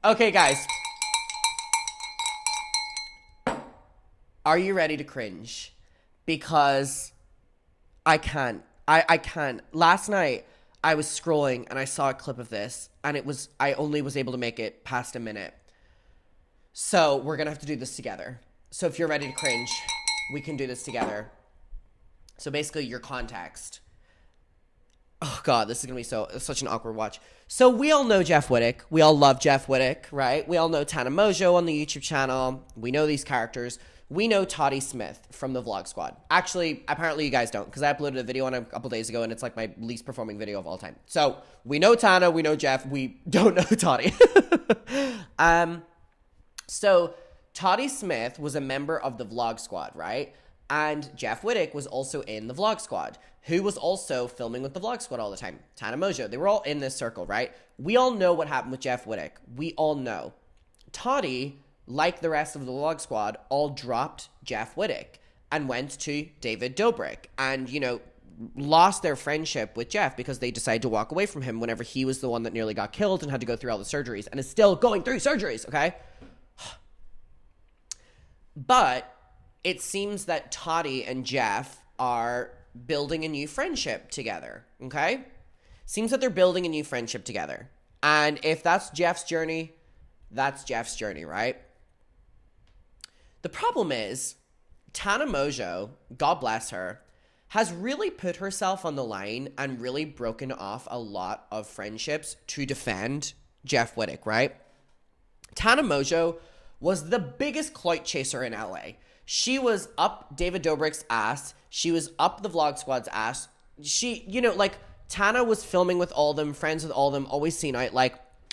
Okay, guys. Are you ready to cringe? Because I can't. I can't. Last night, I was scrolling and I saw a clip of this, and I only was able to make it past a minute. So we're going to have to do this together. So if you're ready to cringe, we can do this together. So basically, your context. Oh, God, this is going to be such an awkward watch. So we all know Jeff Wittek. We all love Jeff Wittek, right? We all know Tana Mongeau on the YouTube channel. We know these characters. We know Toddy Smith from the Vlog Squad. Actually, apparently you guys don't, because I uploaded a video on a couple days ago, and it's like my least performing video of all time. So we know Tana, we know Jeff, we don't know Toddy. So Toddy Smith was a member of the Vlog Squad, right? And Jeff Wittek was also in the Vlog Squad, who was also filming with the Vlog Squad all the time. Tana Mongeau, they were all in this circle, right? We all know what happened with Jeff Wittek. We all know. Toddy, like the rest of the Vlog Squad, all dropped Jeff Wittek and went to David Dobrik and, lost their friendship with Jeff because they decided to walk away from him whenever he was the one that nearly got killed and had to go through all the surgeries and is still going through surgeries, okay? But it seems that Toddy and Jeff are building a new friendship together, okay? Seems that they're building a new friendship together. And if that's Jeff's journey, that's Jeff's journey, right? The problem is, Tana Mongeau, God bless her, has really put herself on the line and really broken off a lot of friendships to defend Jeff Wittek, right? Tana Mongeau was the biggest clout chaser in LA. She was up David Dobrik's ass. She was up the Vlog Squad's ass. Tana was filming with all of them, friends with all of them, always seen out.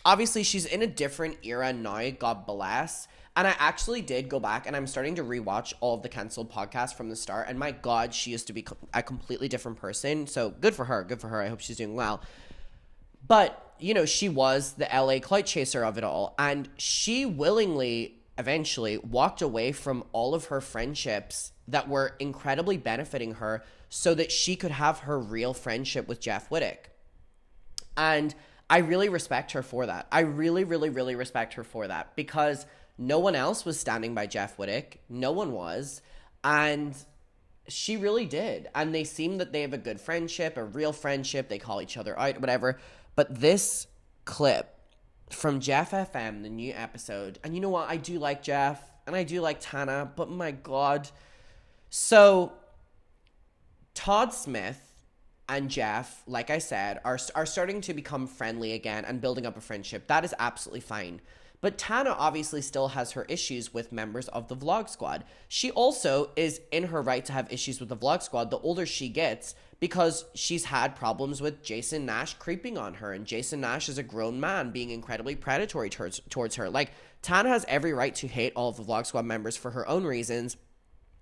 Obviously, she's in a different era now, God bless. And I actually did go back, and I'm starting to rewatch all of the canceled podcasts from the start. And my God, she used to be a completely different person. So good for her. Good for her. I hope she's doing well. But, she was the LA clout chaser of it all. And she willingly, eventually, walked away from all of her friendships that were incredibly benefiting her so that she could have her real friendship with Jeff Wittek. And I really respect her for that. I really, really, really respect her for that because no one else was standing by Jeff Wittek. No one was. And she really did. And they seem that they have a good friendship, a real friendship. They call each other out, whatever. But this clip from Jeff FM, the new episode, and you know what? I do like Jeff and I do like Tana, but my God. So Todd Smith and Jeff, like I said, are starting to become friendly again and building up a friendship. That is absolutely fine. But Tana obviously still has her issues with members of the Vlog Squad. She also is in her right to have issues with the Vlog Squad the older she gets because she's had problems with Jason Nash creeping on her. And Jason Nash is a grown man being incredibly predatory towards her. Tana has every right to hate all of the Vlog Squad members for her own reasons.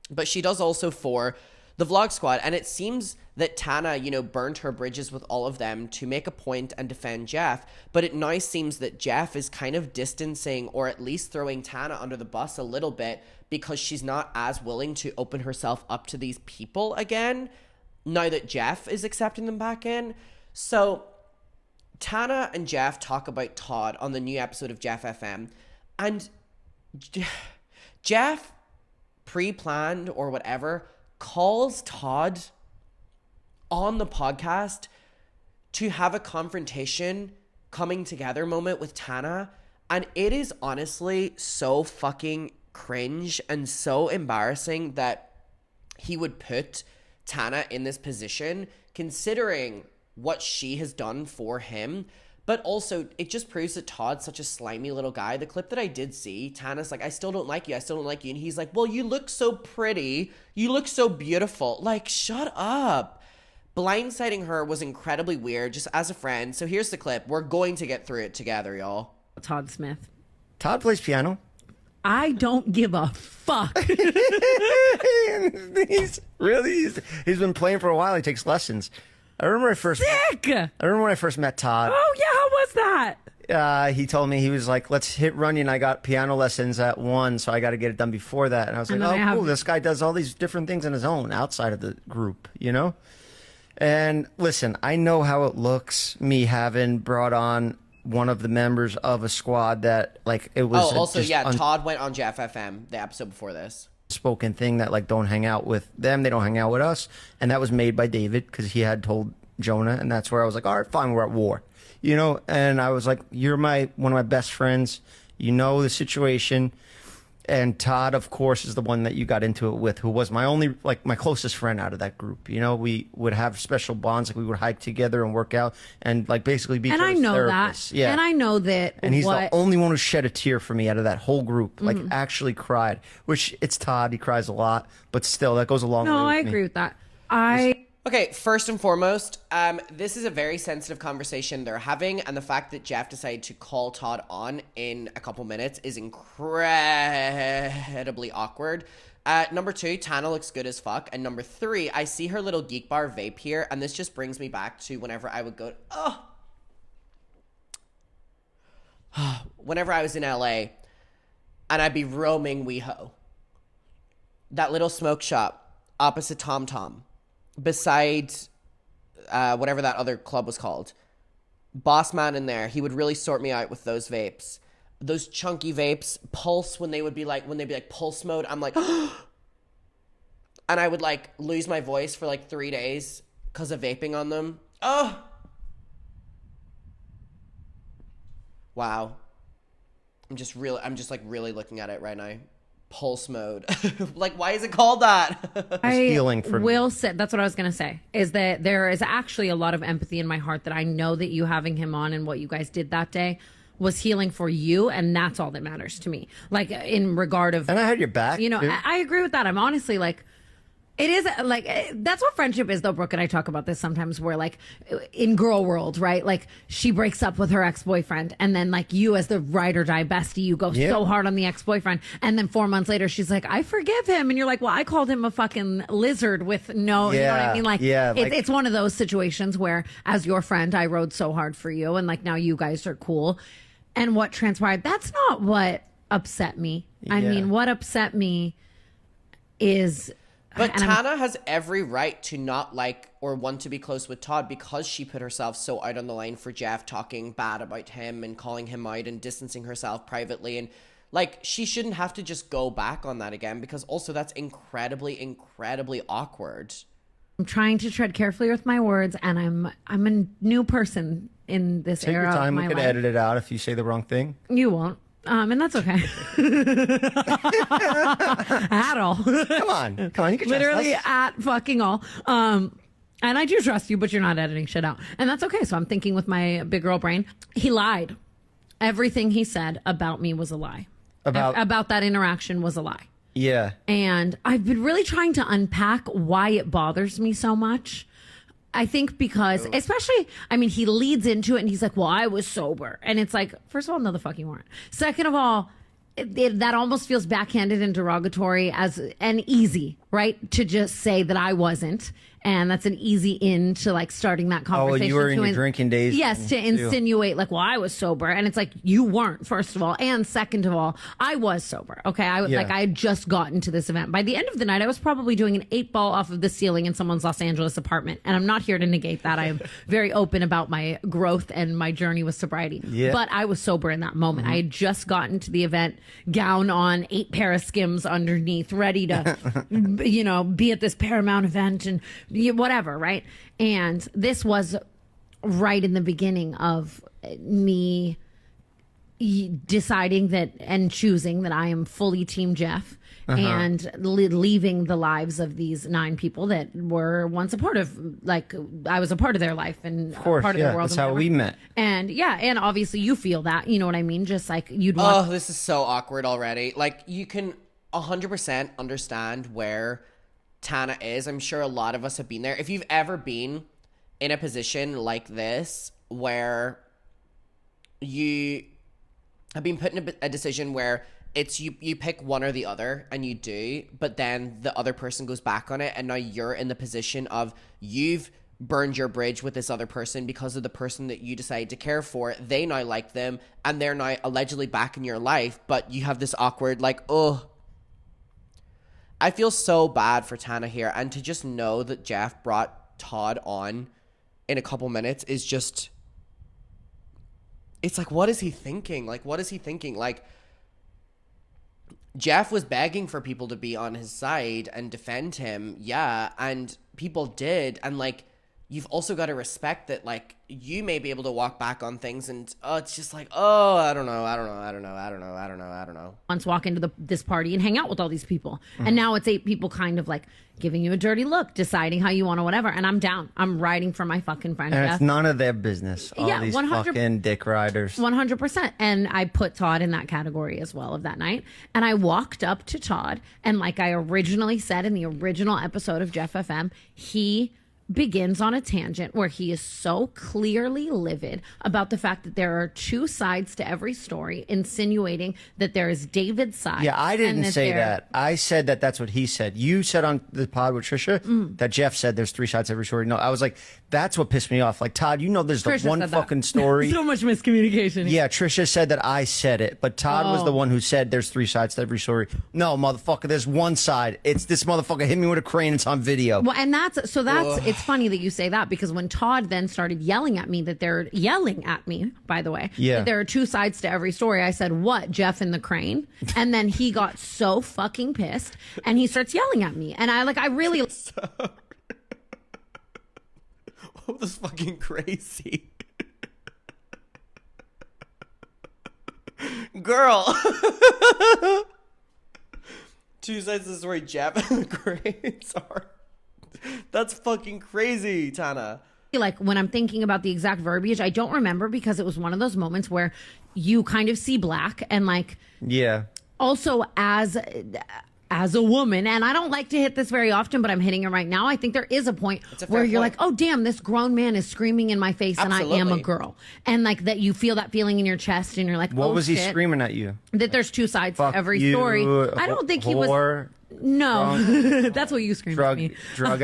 But she does also for the Vlog Squad. And it seems that Tana, burned her bridges with all of them to make a point and defend Jeff. But it now seems that Jeff is kind of distancing or at least throwing Tana under the bus a little bit because she's not as willing to open herself up to these people again now that Jeff is accepting them back in. So Tana and Jeff talk about Todd on the new episode of Jeff FM. And Jeff, pre-planned or whatever, calls Todd on the podcast to have a confrontation, coming together moment with Tana. And it is honestly so fucking cringe and so embarrassing that he would put Tana in this position, considering what she has done for him. But also, it just proves that Todd's such a slimy little guy. The clip that I did see, Tana's like, I still don't like you. I still don't like you. And he's like, well, you look so pretty. You look so beautiful. Shut up. Blindsiding her was incredibly weird, just as a friend. So here's the clip. We're going to get through it together, y'all. Todd Smith. Todd plays piano. I don't give a fuck. he's been playing for a while. He takes lessons. I remember when I first met Todd. Oh yeah, how was that? He told me, he was like, let's hit running. I got piano lessons at 1, so I got to get it done before that. And I was like, oh, cool. This guy does all these different things on his own outside of the group, And listen, I know how it looks, me having brought on one of the members of a squad that like it was. Oh, also, Todd went on Jeff FM the episode before this. Spoken thing that like don't hang out with them, they don't hang out with us, and that was made by David because he had told Jonah, and that's where I was like, all right, fine, we're at war, you know. And I was like, you're one of my best friends, you know the situation. And Todd, of course, is the one that you got into it with, who was my closest friend out of that group. You know, we would have special bonds, like we would hike together and work out, and like basically be. And I know therapists. that. Yeah. And I know that. And he's the only one who shed a tear for me out of that whole group. Like actually cried. Which it's Todd. He cries a lot, but still, that goes a long way. No, I agree with that. Okay, first and foremost, this is a very sensitive conversation they're having, and the fact that Jeff decided to call Todd on in a couple minutes is incredibly awkward. Number 2, Tana looks good as fuck, and number 3, I see her little Geek Bar vape here, and this just brings me back to whenever I would go, whenever I was in LA, and I'd be roaming WeHo. That little smoke shop opposite Tom Tom. Beside whatever that other club was called. Boss man in there, he would really sort me out with those vapes. Those chunky vapes, pulse when they'd be like pulse mode, I'm like and I would like lose my voice for like 3 days because of vaping on them. Oh. Wow. I'm just really looking at it right now. Pulse mode. Like, why is it called that? Healing for will me. say that's what I was gonna say, is that there is actually a lot of empathy in my heart that I know that you having him on and what you guys did that day was healing for you, and that's all that matters to me. Like in regard of, and I had your back. You know, I agree with that. I'm honestly like, it is like, that's what friendship is though. Brooke and I talk about this sometimes, where like in girl world, right? Like she breaks up with her ex-boyfriend, and then like you as the ride or die bestie, you go so hard on the ex-boyfriend, and then 4 months later she's like, I forgive him, and you're like, well, I called him a fucking lizard with no, you know what I mean? Like, it's one of those situations where as your friend I rode so hard for you, and like now you guys are cool. And what transpired, that's not what upset me. I mean, what upset me is... But Tana has every right to not like or want to be close with Todd because she put herself so out on the line for Jeff, talking bad about him and calling him out and distancing herself privately. And like, she shouldn't have to just go back on that again, because also that's incredibly, incredibly awkward. I'm trying to tread carefully with my words, and I'm a new person in this era of my life. Take your time. We could edit it out if you say the wrong thing. You won't. And that's okay. At all. Come on. You can trust Literally us. at fucking all. And I do trust you, but you're not editing shit out. And that's okay. So I'm thinking with my big girl brain. He lied. Everything he said about me was a lie. About that interaction was a lie. Yeah. And I've been really trying to unpack why it bothers me so much. I think because, especially, I mean, he leads into it and he's like, well, I was sober. And it's like, first of all, no, the fuck you weren't. Second of all, that almost feels backhanded and derogatory and easy, right? To just say that I wasn't. And that's an easy in to like starting that conversation. Oh, you were in your drinking days. Yes, to insinuate like, well, I was sober. And it's like, you weren't, first of all. And second of all, I was sober. Okay. I had just gotten to this event. By the end of the night, I was probably doing an 8-ball off of the ceiling in someone's Los Angeles apartment. And I'm not here to negate that. I am very open about my growth and my journey with sobriety. Yeah. But I was sober in that moment. I had just gotten to the event, gown on, 8 pair of Skims underneath, ready to, be at this Paramount event and whatever, right? And this was right in the beginning of me deciding that and choosing that I am fully Team Jeff and leaving the lives of these 9 people that were once a part of, like, I was a part of their life and of course, part of their world. That's how we met. And and obviously you feel that, you know what I mean? Just like you'd want. Oh, this is so awkward already. Like, you can 100% understand where Tana is. I'm sure a lot of us have been there. If you've ever been in a position like this where you have been put in a decision where it's you pick one or the other and you do, but then the other person goes back on it, and now you're in the position of you've burned your bridge with this other person because of the person that you decide to care for. They now like them and they're now allegedly back in your life, but you have this awkward like, oh, I feel so bad for Tana here, and to just know that Jeff brought Todd on in a couple minutes is just it's like, what is he thinking? Like, what is he thinking? Like, Jeff was begging for people to be on his side and defend him. Yeah. And people did. And like, you've also got to respect that, like, you may be able to walk back on things, and it's just like, I don't know. Once walk into this party and hang out with all these people. And now it's 8 people kind of like giving you a dirty look, deciding how you want to whatever. And I'm down. I'm riding for my fucking friend. And it's none of their business. All these 100, fucking dick riders. 100%. And I put Todd in that category as well of that night. And I walked up to Todd, and like I originally said in the original episode of Jeff FM, he begins on a tangent where he is so clearly livid about the fact that there are 2 sides to every story, insinuating that there is David's side. Yeah, I didn't say that. I said that that's what he said. You said on the pod with Trisha that Jeff said there's 3 sides to every story. No, I was like, that's what pissed me off. Like, Todd, you know there's the one fucking story. So much miscommunication. Yeah, Trisha said that I said it, but Todd was the one who said there's 3 sides to every story. No, motherfucker, there's one side. It's this motherfucker hit me with a crane. It's on video. Well, and it's funny that you say that, because when Todd then started yelling at me, by the way, that there are 2 sides to every story, I said, what, Jeff and the crane? And then he got so fucking pissed and he starts yelling at me. And I really... What was fucking crazy? Girl. 2 sides of the story, Jeff and the crane. Sorry. That's fucking crazy, Tana. Like, when I'm thinking about the exact verbiage, I don't remember, because it was one of those moments where you kind of see black, and like, yeah. Also, as a woman, and I don't like to hit this very often, but I'm hitting it right now, I think there is a point where you're like, oh damn, this grown man is screaming in my face. Absolutely. And I am a girl, and like that you feel that feeling in your chest, and you're like, what was he screaming at you? That there's 2 sides to every story. I don't think he was. No, that's what you screamed at me. Drug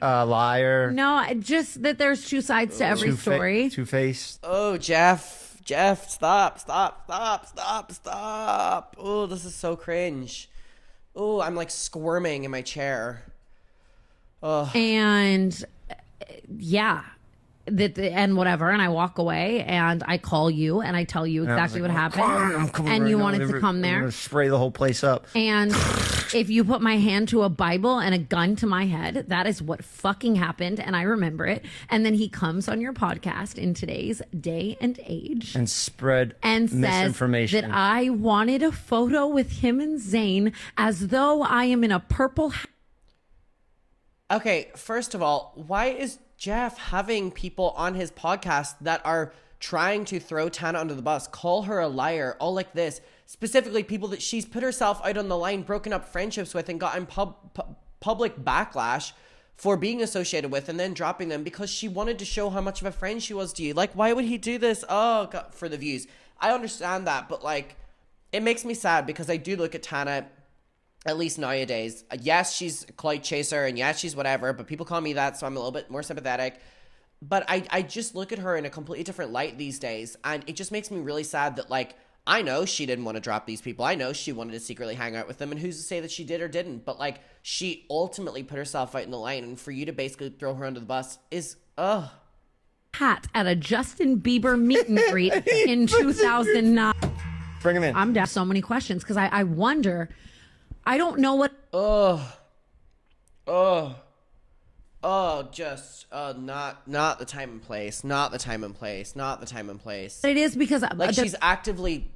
liar. No, just that there's 2 sides to every story. Two-faced. Oh, Jeff, stop. Oh, this is so cringe. Oh, I'm like squirming in my chair. Oh. And yeah. And whatever, and I walk away, and I call you, and I tell you exactly what happened, and you wanted to come there. I'm gonna spray the whole place up. And if you put my hand to a Bible and a gun to my head, that is what fucking happened, and I remember it. And then he comes on your podcast in today's day and age and spread and misinformation says that I wanted a photo with him and Zayn as though I am in a purple. Okay, first of all, why is Jeff having people on his podcast that are trying to throw Tana under the bus, call her a liar, all like this? Specifically, people that she's put herself out on the line, broken up friendships with, and gotten public backlash for being associated with, and then dropping them because she wanted to show how much of a friend she was to you. Like, why would he do this? Oh, God, for the views. I understand that, but like, it makes me sad, because I do look at Tana, at least nowadays. Yes, she's a clout chaser, and yes, she's whatever, but people call me that, so I'm a little bit more sympathetic. But I just look at her in a completely different light these days, and it just makes me really sad that, like, I know she didn't want to drop these people. I know she wanted to secretly hang out with them, and who's to say that she did or didn't? But, like, she ultimately put herself out in the line, and for you to basically throw her under the bus is, Hat at a Justin Bieber meet and greet in 2009. Bring him in. I'm down so many questions, because I wonder... I don't know what. Not the time and place. Not the time and place. Not the time and place. It is, because like she's actively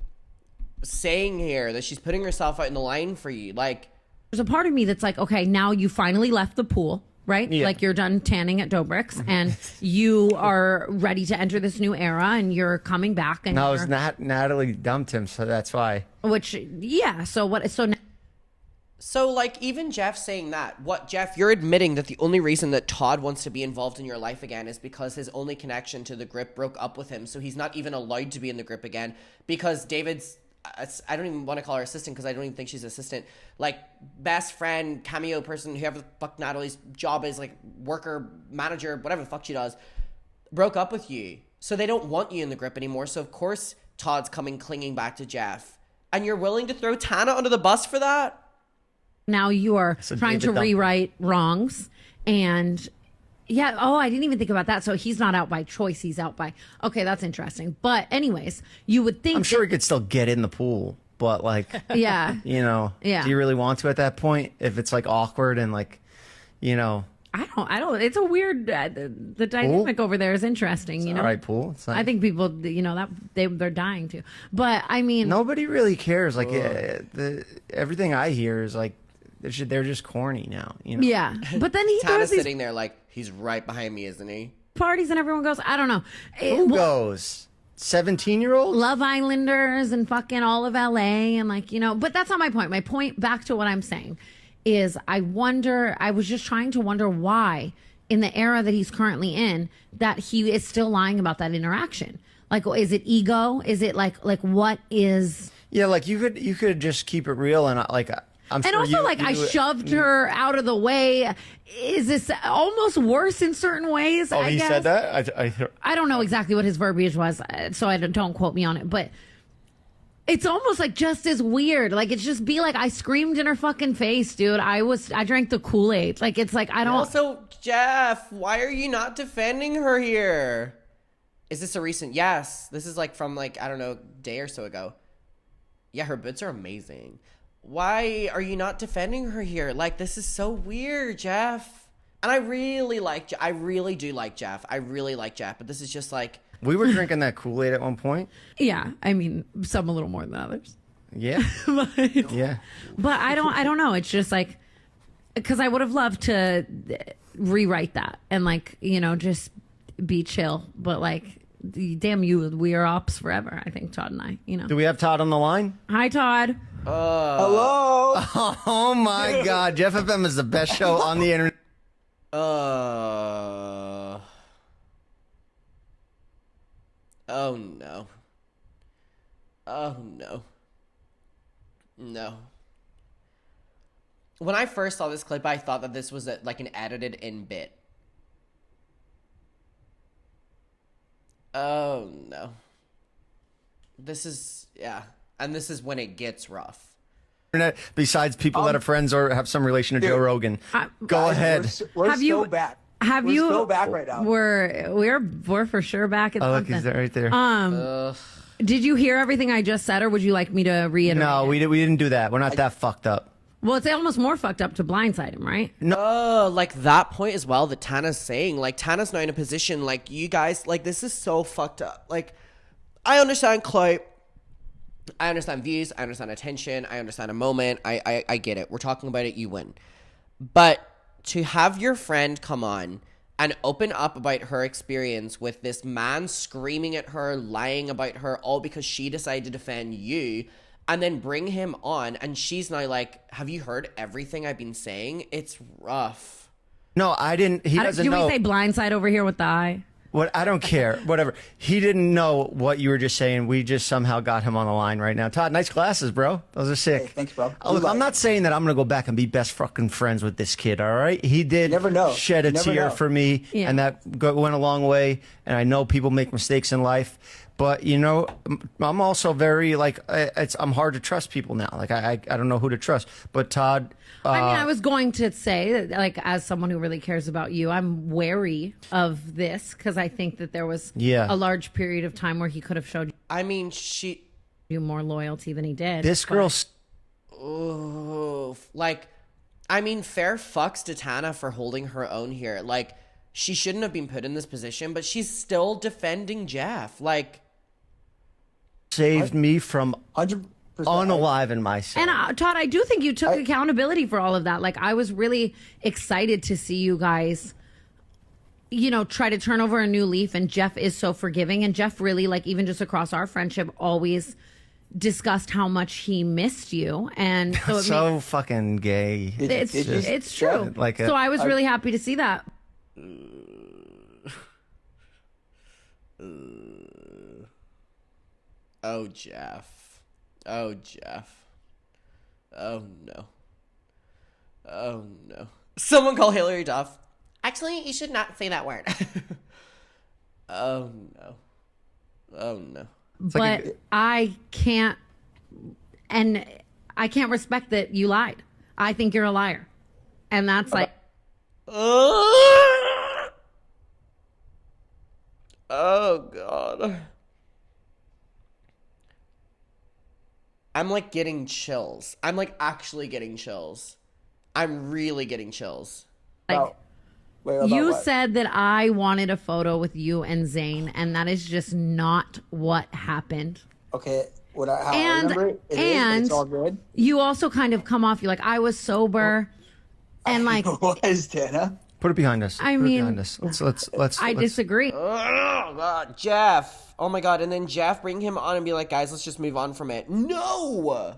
saying here that she's putting herself out in the line for you. Like, there's a part of me that's like, okay, now you finally left the pool, right? Yeah. Like, you're done tanning at Dobrik's, and you are ready to enter this new era, and you're coming back. And no, it's not. Natalie dumped him, so that's why. Which, yeah. So what? So, like, even Jeff saying that, Jeff, you're admitting that the only reason that Todd wants to be involved in your life again is because his only connection to the grip broke up with him, so he's not even allowed to be in the grip again, because David's, I don't even want to call her assistant, because I don't even think she's assistant, like, best friend, cameo person, whoever the fuck Natalie's job is, like, worker, manager, whatever the fuck she does, broke up with you, so they don't want you in the grip anymore, so of course Todd's clinging back to Jeff, and you're willing to throw Tana under the bus for that? Now you are trying to rewrite wrongs, and Yeah. Oh, I didn't even think about that. So he's not out by choice. He's out by. Okay, that's interesting. But anyways, you would think. I'm sure he could still get in the pool, but like, Yeah. you know, Yeah. do you really want to at that point? If it's like awkward and like, you know, I don't. It's a weird. The dynamic over there is interesting. You know. all right, pool. It's I think people, you know, that they're dying to. But I mean, nobody really cares. Like everything I hear is like they're just corny now. You know. yeah. But then he Tana's does these sitting there like, he's right behind me, isn't he? parties and everyone goes. I don't know. Who goes? 17-year-olds? Love Islanders and fucking all of LA and like, you know, but that's not my point. My point, back to what I'm saying, is I was just trying to wonder why in the era that he's currently in, that he is still lying about that interaction. Like, is it ego? Is it like what is? Yeah, like you could just keep it real and like I'm sure. And also, I shoved her out of the way. Is this almost worse in certain ways? Oh, I he guess? said that. I don't know exactly what his verbiage was, so don't quote me on it. But it's almost like just as weird. Like it's just be like, I screamed in her fucking face, dude. I drank the Kool-Aid. Like it's like I don't. Also, Jeff, why are you not defending her here? Is this a recent? Yes, this is like from like I don't know, a day or so ago. Yeah, her boots are amazing. Why are you not defending her here? Like, this is so weird, Jeff. And I really do like Jeff. I really like Jeff, but this is just like... We were drinking that Kool-Aid at one point. Yeah, I mean, some a little more than others. Yeah. Yeah. But I don't know. It's just like... Because I would have loved to rewrite that and like, you know, just be chill. But like, damn you, we are ops forever, I think, Todd and I, you know. Do we have Todd on the line? Hi, Todd. Hello. Oh my God, Jeff FM is the best show on the internet. Oh no. Oh no. No. When I first saw this clip, I thought that this was like an edited in bit. Oh no. This is, yeah. And this is when it gets rough. Besides people that are friends or have some relation to Joe Rogan. Go ahead. We're Have still you- back. Have We're you? still back right now. We're for sure back at Oh, look, something. he's right there. Did you hear everything I just said, or would you like me to reiterate? No, it? we didn't do that. We're not that fucked up. Well, it's almost more fucked up to blindside him, right? Like that point as well that Tana's saying. Like, Tana's not in a position, like, you guys, like, this is so fucked up. Like, I understand clout. I understand views. I understand attention. I understand a moment. I get it. We're talking about it. You win. But to have your friend come on and open up about her experience with this man screaming at her, lying about her, all because she decided to defend you, and then bring him on, and she's now like, have you heard everything I've been saying? It's rough. No, I didn't. He doesn't Do know. we say blindside over here with the eye? What? I don't care. Whatever. He didn't know what you were just saying. We just somehow got him on the line right now. Todd, nice glasses, bro. Those are sick. Hey, thanks, bro. Oh, look, I'm not saying that I'm going to go back and be best fucking friends with this kid, all right? He did Never know. shed a Never tear know. for me, Yeah. and that went a long way. And I know people make mistakes in life. But, you know, I'm also very, like, I'm hard to trust people now. Like, I don't know who to trust. But Todd... I mean, I was going to say, that, like, as someone who really cares about you, I'm wary of this because I think that there was a large period of time where he could have showed I mean, you more loyalty than he did. this but- girl's... Oof. Like, I mean, fair fucks to Tana for holding her own here. Like, she shouldn't have been put in this position, but she's still defending Jeff. Like, saved me from 100%. unaliving myself. And Todd, I do think you took accountability for all of that. Like, I was really excited to see you guys, you know, try to turn over a new leaf. And Jeff is so forgiving. And Jeff really, like, even just across our friendship, always discussed how much he missed you. And so, so fucking gay. it's true. Like so I was really happy to see that. oh, Jeff. Oh, Jeff. Oh, no. Oh, no. Someone call Hillary Duff. Actually, you should not say that word. oh, no. Oh, no. But I can't respect that you lied. I think you're a liar. And that's like, Oh, God. I'm like getting chills. I'm like actually getting chills. I'm really getting chills. Like, Wait, about you what? said that I wanted a photo with you and Zayn, and that is just not what happened. Okay, how I remember it, it's all good. You also kind of come off, you're like, I was sober, and like, What is Tana? Put it behind us. I Put mean, it behind us. Let's. I disagree. Oh, God. Jeff. Oh, my God. And then Jeff bring him on and be like, guys, let's just move on from it. No!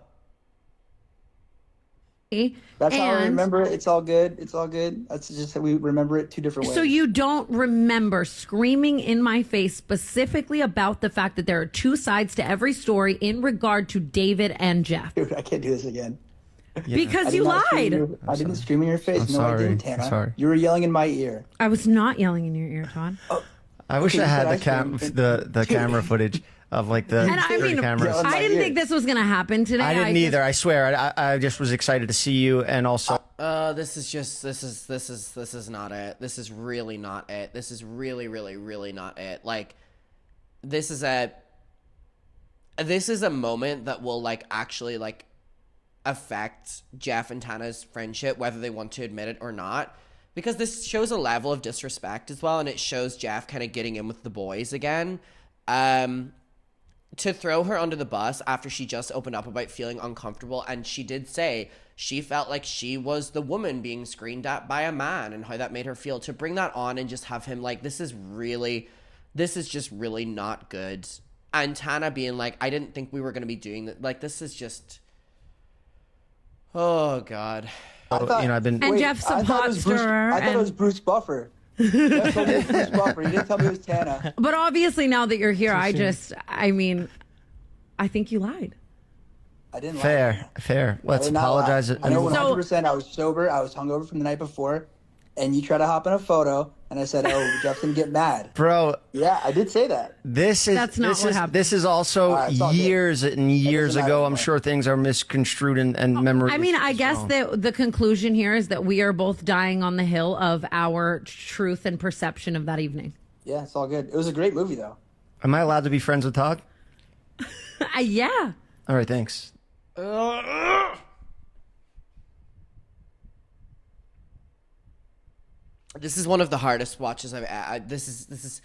That's how I remember it. It's all good. It's all good. That's just that we remember it two different ways. So you don't remember screaming in my face specifically about the fact that there are two sides to every story in regard to David and Jeff? Dude, I can't do this again. Yeah. Because you lied. I didn't scream in your face. I'm No, I sorry. didn't, Tana. I'm sorry. You were yelling in my ear. I was not yelling in your ear, Todd. I wish Okay, I you had said the camera footage of like the And I security mean, cameras. Yeah, I didn't think this was going to happen today. I didn't either. I swear. I just was excited to see you, and also This is not it. This is really not it. This is really, really, really not it. Like, this is a moment that will like actually like affect Jeff and Tana's friendship, whether they want to admit it or not. Because this shows a level of disrespect as well, and it shows Jeff kind of getting in with the boys again. To throw her under the bus after she just opened up about feeling uncomfortable, and she did say she felt like she was the woman being screamed at by a man and how that made her feel. To bring that on and just have him like, this is just really not good. And Tana being like, I didn't think we were going to be doing that. Like, this is just, oh God. I've been. And Jeff's a pot stirrer. I thought it was Bruce Buffer. Jeff told me it was Bruce Buffer. He didn't tell me it was Tana. But obviously now that you're here, I think you lied. I didn't lie. Fair. Let's I did not lie. apologize. I know 100%. I was sober. I was hungover from the night before. And you tried to hop in a photo. And I said, oh, Jeff's going to get mad. Bro, Yeah, I did say that. That's not what happened. This is also it's all good. years and years doesn't ago. matter I'm anymore. sure things are misconstrued and memories. I mean, I guess that the conclusion here is that we are both dying on the hill of our truth and perception of that evening. Yeah, it's all good. It was a great movie, though. Am I allowed to be friends with Todd? Yeah. All right, thanks. This is one of the hardest watches this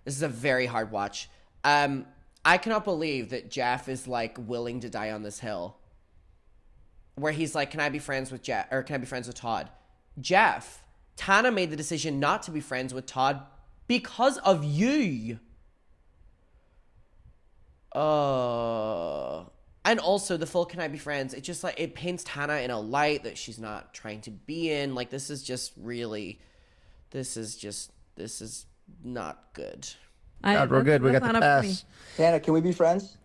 is a very hard watch. I cannot believe that Jeff is like willing to die on this hill. Where he's like, can I be friends with Jeff, or can I be friends with Todd? Jeff, Tana made the decision not to be friends with Todd because of you. And also the full can I be friends, it just like, it paints Tana in a light that she's not trying to be in. Like, this is not good. God, we're good. We got the pass. Tana, can we be friends?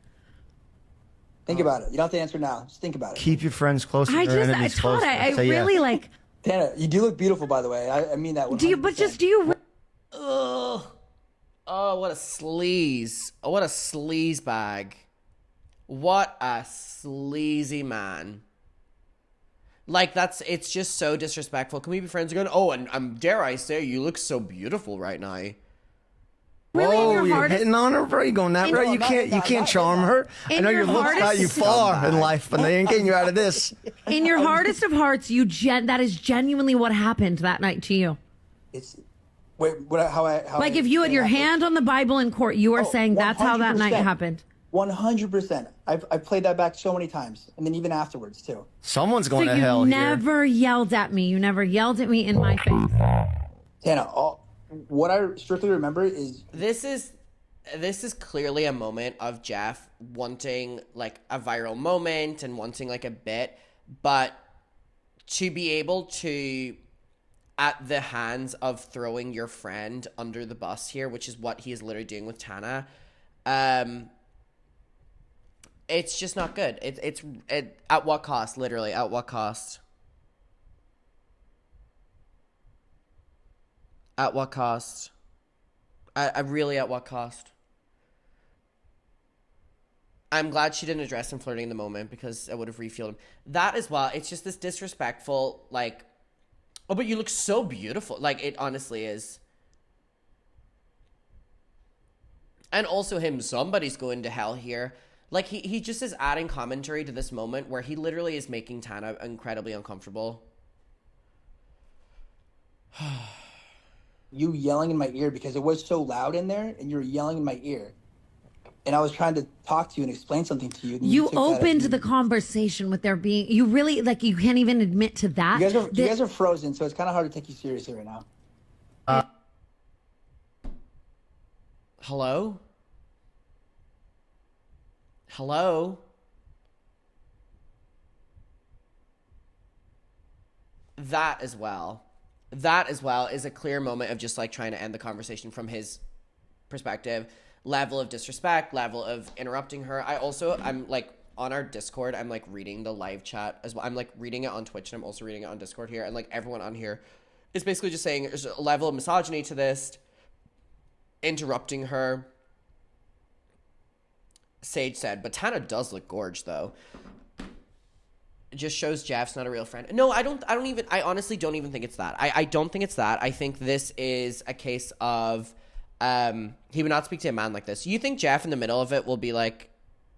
Think about it. You don't have to answer now. Just think about it. Keep your friends close to your enemies Todd, close. I Say really yeah. like. Tana, you do look beautiful, by the way. I mean that. 100%. Do you? Ugh. Oh, what a sleaze. Oh, what a sleaze bag. What a sleazy man. Like, it's just so disrespectful. Can we be friends again? Oh, and dare I say, you look so beautiful right now. Really, in your you're hardest, hitting on her, bro. You going that way? You can't charm her. I know your looks got you far in life, but they ain't getting you out of this. in your hardest of hearts, that is genuinely what happened that night to you. Wait, how Like, if you had your hand on the Bible in court, you are saying that's how that night 100%. happened. 100%. I've played that back so many times, and then even afterwards too. Someone's going So to hell you here. never yelled at me. You never yelled at me in my face. Tana, what I strictly remember is This is clearly a moment of Jeff wanting like a viral moment and wanting like a bit, but to be able to, at the hands of throwing your friend under the bus here, which is what he is literally doing with Tana, it's just not good. It's at what cost? Literally, at what cost? At what cost? I really, at what cost? I'm glad she didn't address him flirting in the moment, because I would have refueled him. That as well, it's just this disrespectful, like, oh, but you look so beautiful. Like, it honestly is. And also him, somebody's going to hell here. Like, he just is adding commentary to this moment where he literally is making Tana incredibly uncomfortable. You yelling in my ear because it was so loud in there, and you were yelling in my ear. And I was trying to talk to you and explain something to you. You opened the conversation with there being, you really, like, you can't even admit to that. You guys are frozen, so it's kind of hard to take you seriously right now. Hello? Hello? That as well is a clear moment of just like trying to end the conversation from his perspective. Level of disrespect, level of interrupting her. I'm like on our Discord, I'm like reading the live chat as well. I'm like reading it on Twitch and I'm also reading it on Discord here. And like everyone on here is basically just saying there's a level of misogyny to this, interrupting her. Sage said, but Tana does look gorge though. It just shows Jeff's not a real friend. No, I honestly don't even think it's that. I don't think it's that. I think this is a case of he would not speak to a man like this. You think Jeff in the middle of it will be like,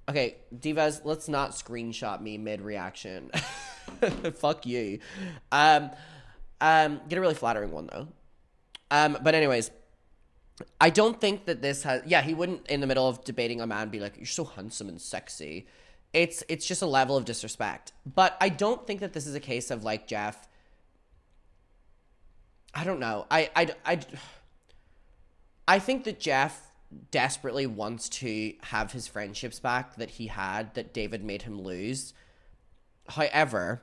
okay, divas, let's not screenshot me mid-reaction. Fuck you. Get a really flattering one though. But anyways, I don't think that this has... Yeah, he wouldn't, in the middle of debating a man, be like, you're so handsome and sexy. It's just a level of disrespect. But I don't think that this is a case of, like, Jeff... I don't know. I think that Jeff desperately wants to have his friendships back that he had, that David made him lose. However...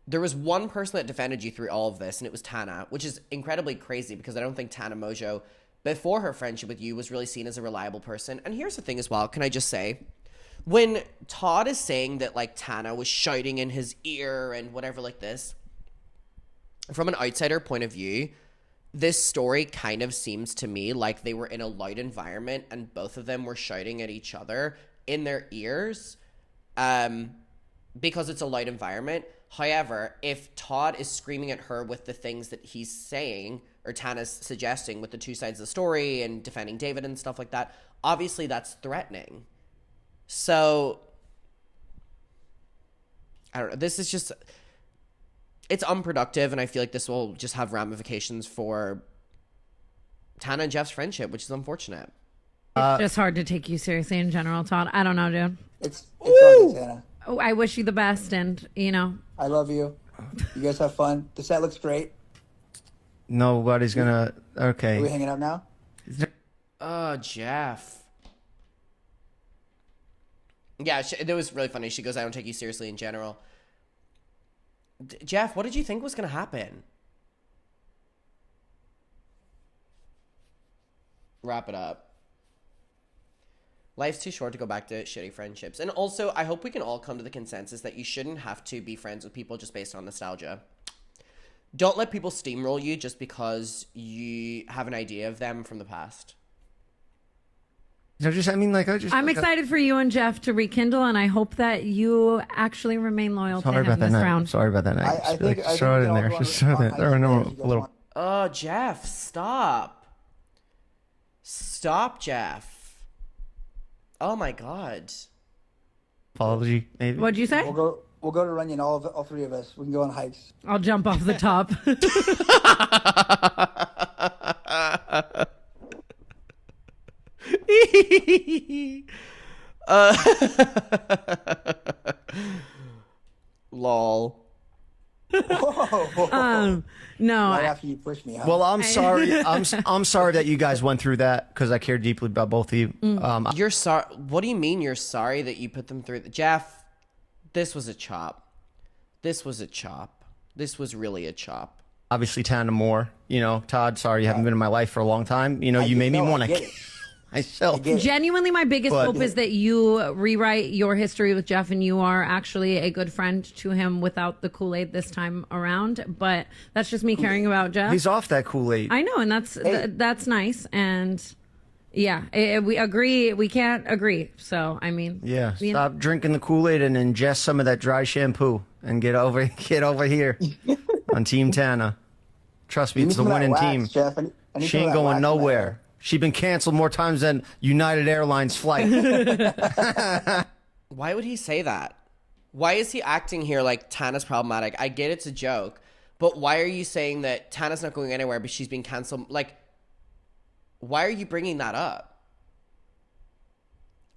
there was one person that defended you through all of this, and it was Tana, which is incredibly crazy because I don't think Tana Mongeau, before her friendship with you, was really seen as a reliable person. And here's the thing as well, can I just say, when Todd is saying that, like, Tana was shouting in his ear and whatever like this, from an outsider point of view, this story kind of seems to me like they were in a loud environment and both of them were shouting at each other in their ears because it's a loud environment. However, if Todd is screaming at her with the things that he's saying, or Tana's suggesting with the two sides of the story and defending David and stuff like that, obviously that's threatening. So, I don't know. This is just... it's unproductive, and I feel like this will just have ramifications for Tana and Jeff's friendship, which is unfortunate. It's just hard to take you seriously in general, Todd. I don't know, dude. It's all good, Tana. Oh, I wish you the best, and, you know. I love you. You guys have fun. The set looks great. Nobody's gonna... Okay. Are we hanging out now? Oh, Jeff. Yeah, it was really funny. She goes, I don't take you seriously in general. Jeff, what did you think was going to happen? Wrap it up. Life's too short to go back to shitty friendships. And also, I hope we can all come to the consensus that you shouldn't have to be friends with people just based on nostalgia. Don't let people steamroll you just because you have an idea of them from the past. I'm excited for you and Jeff to rekindle, and I hope that you actually remain loyal to him this round. Sorry about that night. I think just throw it in there. Just throw it in there. A little. Oh, Jeff, stop. Stop, Jeff. Oh my God. Apology, maybe. What'd you say? We'll go to Runyon, all three of us. We can go on hikes. I'll jump off the top. Lol. No. Right after you push me. Huh? Well, I'm sorry. I'm sorry that you guys went through that because I care deeply about both of you. You're sorry. What do you mean you're sorry that you put them through? Jeff, this was a chop. This was a chop. This was really a chop. Obviously, Tana more. You know, Todd, sorry you haven't been in my life for a long time. You know, you made me want to kill myself. Genuinely, my biggest hope is that you rewrite your history with Jeff and you are actually a good friend to him without the Kool-Aid this time around. But that's just me caring about Jeff. He's off that Kool-Aid. I know, and that's nice. And yeah, we agree. We can't agree. So, I mean. Yeah, stop drinking the Kool-Aid and ingest some of that dry shampoo and get over here on Team Tana. Trust me, You it's need the some of that winning wax, team. Jeff. I need She some of ain't that going wax in my nowhere. hair. She's been canceled more times than United Airlines flight. Why would he say that? Why is he acting here like Tana's problematic? I get it's a joke, but why are you saying that Tana's not going anywhere but she's being canceled? Like, why are you bringing that up?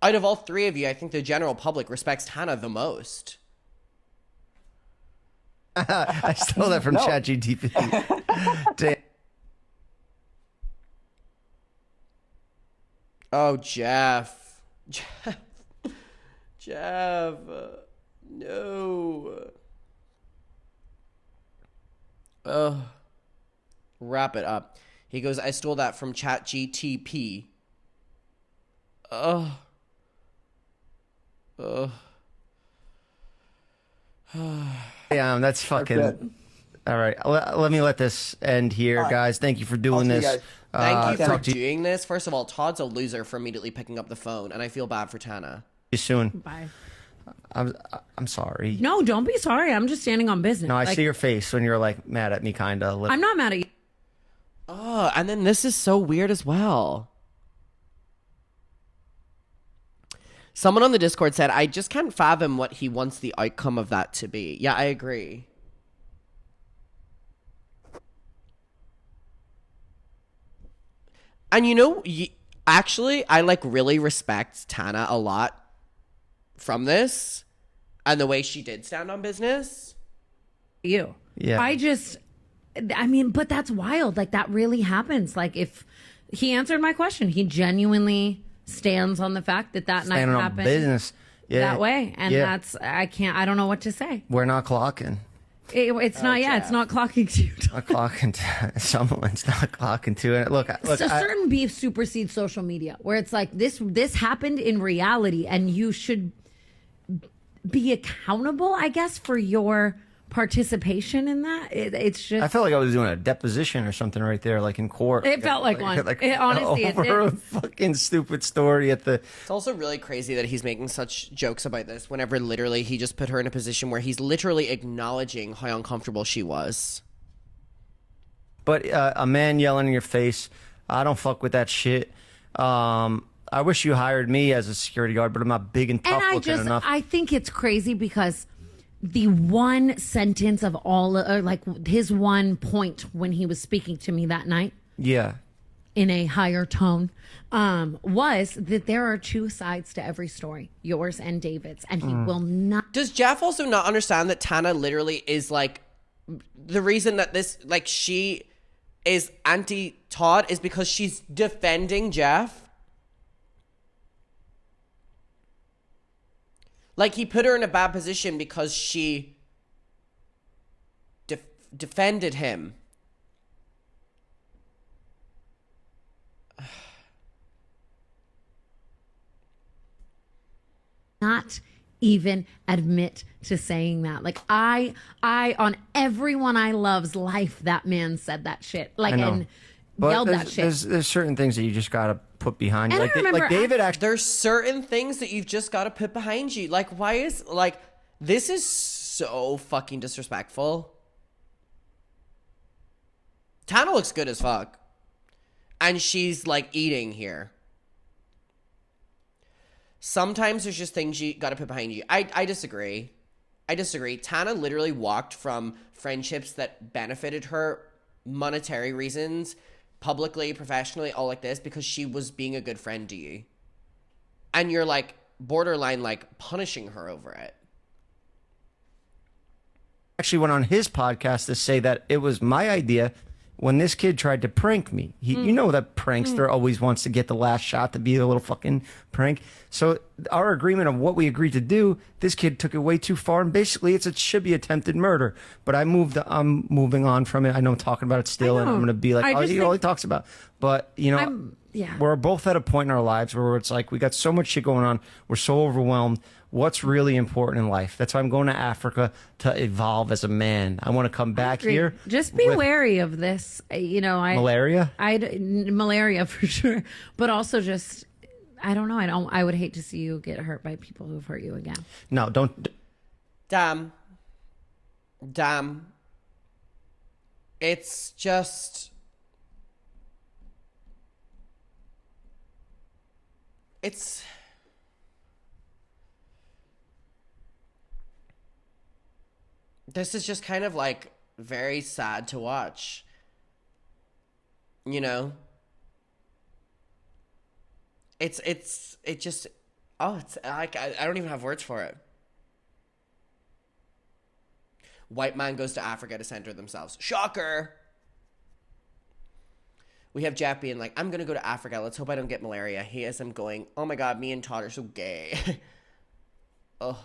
Out of all three of you, I think the general public respects Tana the most. I stole that from No. ChatGPT. Oh, Jeff. Jeff. No. Wrap it up. He goes, I stole that from ChatGTP. Yeah, that's fucking... All right, let me let this end here, guys. Thank you for doing see you this. guys. Thank you for Talk to doing this. First of all, Todd's a loser for immediately picking up the phone, and I feel bad for Tana. you soon. Bye. I'm sorry. No, don't be sorry. I'm just standing on business. No, I Like, see your face when you're like mad at me, kind of. I'm not mad at you. Oh, and then this is so weird as well. Someone on the Discord said, I just can't fathom what he wants the outcome of that to be. Yeah, I agree. And you know, actually, I like really respect Tana a lot from this and the way she did stand on business. You. Yeah. I mean, but that's wild. Like, that really happens. Like, if he answered my question, he genuinely stands on the fact that night Standing on happened business. Yeah. that way. And Yeah. I don't know what to say. We're not clocking. It's not, it's not clocking to you. Not clocking to someone's not clocking to it. Look, So certain beef supersedes social media, where it's like this happened in reality, and you should be accountable, I guess, for your participation in that. It's just, I felt like I was doing a deposition or something right there, like in court. It felt like one. Honestly, it over a did. fucking stupid story at the. It's also really crazy that he's making such jokes about this whenever literally he just put her in a position where he's literally acknowledging how uncomfortable she was. But a man yelling in your face, I don't fuck with that shit. I wish you hired me as a security guard, but I'm not big and tough looking enough. I think it's crazy because the one sentence of all, like his one point when he was speaking to me that night Yeah. in a higher tone, was that there are two sides to every story, yours and David's, and he will not. Does Jeff also not understand that Tana literally is like the reason that this, like, she is anti Todd is because she's defending Jeff? Like, he put her in a bad position because she defended him. Not even admit to saying that. Like, I on everyone I love's life, that man said that shit. Like, I know. and But yelled that shit. there's certain things that you just gotta put behind you. And I remember Like David actually. There's certain things that you've just got to put behind you. Like, why is, like, this is so fucking disrespectful. Tana looks good as fuck. And she's, like, eating here. Sometimes there's just things you got to put behind you. I disagree. I disagree. Tana literally walked from friendships that benefited her, monetary reasons, publicly, professionally, all like this, because she was being a good friend to you. And you're, like, borderline, like, punishing her over it. Actually went on his podcast to say that it was my idea when this kid tried to prank me. You know that prankster always wants to get the last shot to be a little fucking prank. So our agreement of what we agreed to do, this kid took it way too far, and basically it should be attempted murder. But I'm moving on from it. I know I'm talking about it still, and I'm going to be like, all he talks about. But, you know, we're both at a point in our lives where it's like we got so much shit going on. We're so overwhelmed. What's really important in life? That's why I'm going to Africa to evolve as a man. I want to come back here. Just be wary of this. You know, Malaria? Malaria for sure. But also just, I don't know. I would hate to see you get hurt by people who've hurt you again. No, don't. Damn. It's just... It's... This is just kind of like very sad to watch. You know? It just... Oh, it's like, I don't even have words for it. White man goes to Africa to center themselves. Shocker! We have Jeff being like, I'm going to go to Africa. Let's hope I don't get malaria. He has him going, oh my God, me and Todd are so gay. Oh.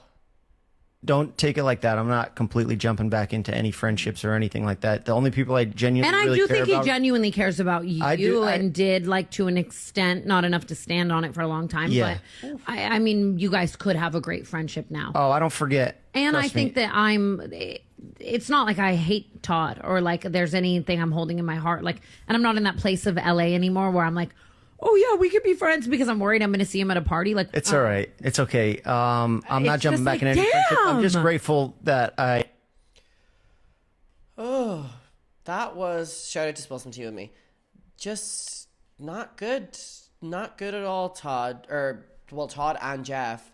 Don't take it like that. I'm not completely jumping back into any friendships or anything like that. The only people I genuinely and I really do care think about, he genuinely cares about you and did, like, to an extent, not enough to stand on it for a long time. Yeah. But I mean, you guys could have a great friendship now. Oh, I don't forget. And I Trust think me. that it's not like I hate Todd or like there's anything I'm holding in my heart. Like, and I'm not in that place of LA anymore where I'm like, oh yeah, we could be friends because I'm worried I'm going to see him at a party. Like, It's all right. It's okay. I'm not It's jumping just back like, in any friendship. I'm just damn. grateful that I... Oh, that was... Shout out to Spill Some Tea with me. Just not good. Not good at all, Todd. Todd and Jeff.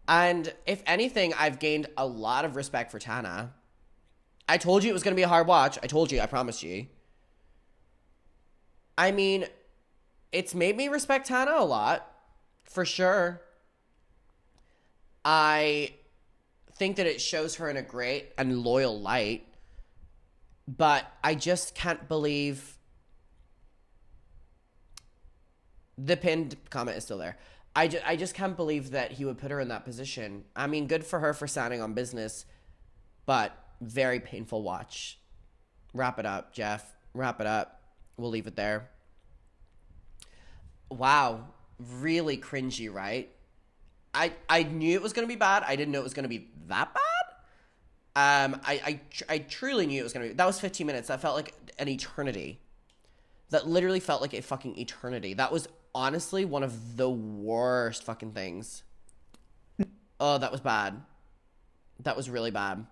And if anything, I've gained a lot of respect for Tana. I told you it was going to be a hard watch. I told you. I promised you. I mean, it's made me respect Tana a lot. For sure. I think that it shows her in a great and loyal light. But I just can't believe... The pinned comment is still there. I just can't believe that he would put her in that position. I mean, good for her for standing on business, but very painful watch. Wrap it up, Jeff. Wrap it up. We'll leave it there. Wow. Really cringy, right? I knew it was going to be bad. I didn't know it was going to be that bad. I truly knew it was going to be... That was 15 minutes. That felt like an eternity. That literally felt like a fucking eternity. That was honestly one of the worst fucking things. Oh, that was bad. That was really bad.